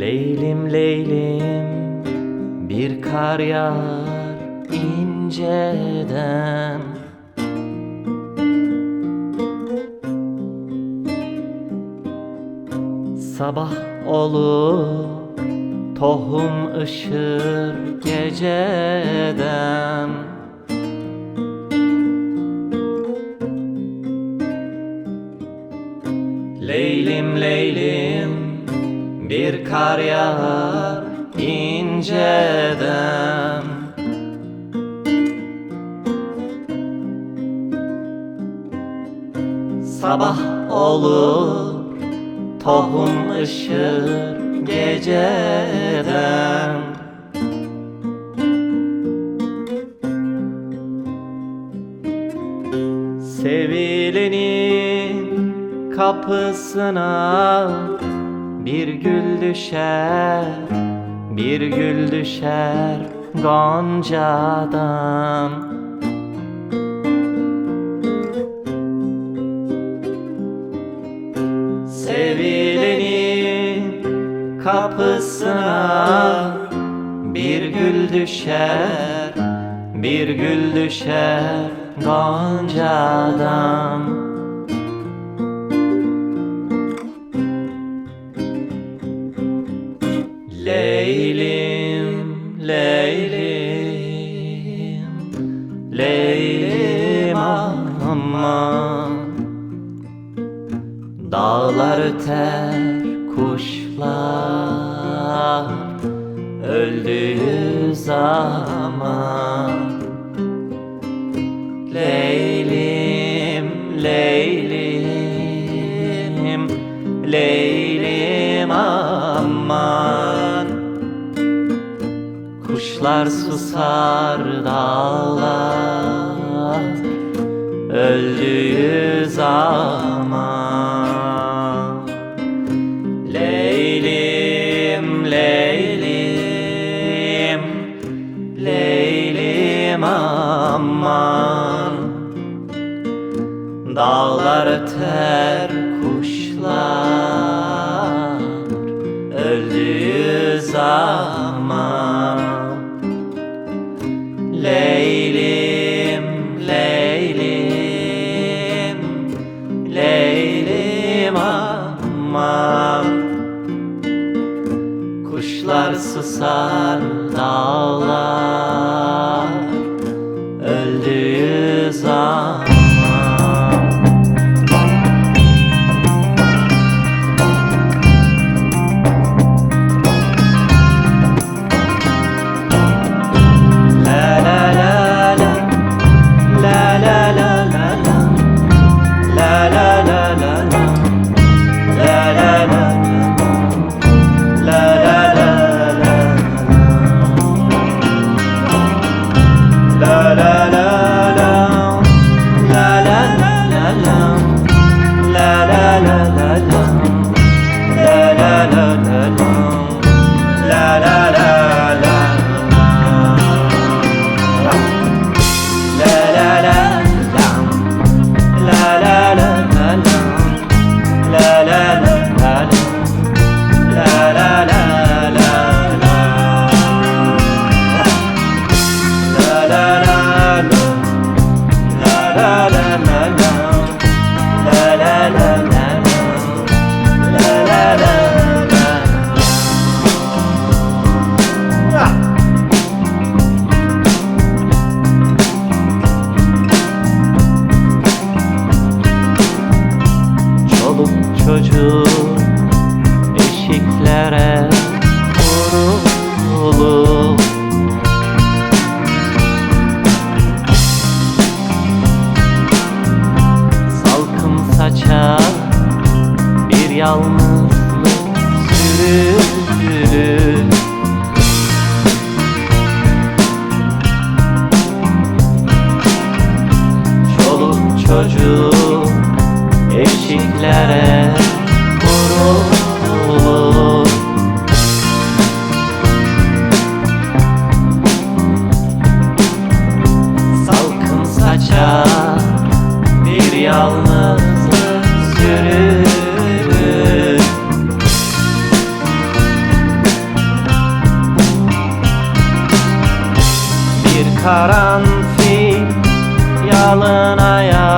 Leylim leylim bir kar yağar inceden. Sabah olur tohum ışır geceden. Leylim leylim bir kar yağar inceden. Sabah olur tohum ışır geceden. Sevilenin kapısına bir gül düşer, bir gül düşer goncadan. Sevilenin kapısına bir gül düşer, bir gül düşer goncadan. Leylim, leylim, leylim amman. Dağlar öter, kuşlar öldüğü zaman. Leylim, leylim, leylim amman. Kuşlar susar, dağlar öldüğü zaman. Leylim, leylim, leylim amman. Dağlar öter, kuşlar öldüğü zaman. Leylim, leylim, leylim amman. Kuşlar susar, dağlar öldüğü zaman. Çoluk çocuk eşiklere kurulur. Salkım saçak bir yalnızlık sürülür. Çoluk çocuk eşiklere kurulur. Salkım saçar bir yalnızlık sürülür. karanfil, yalın ayak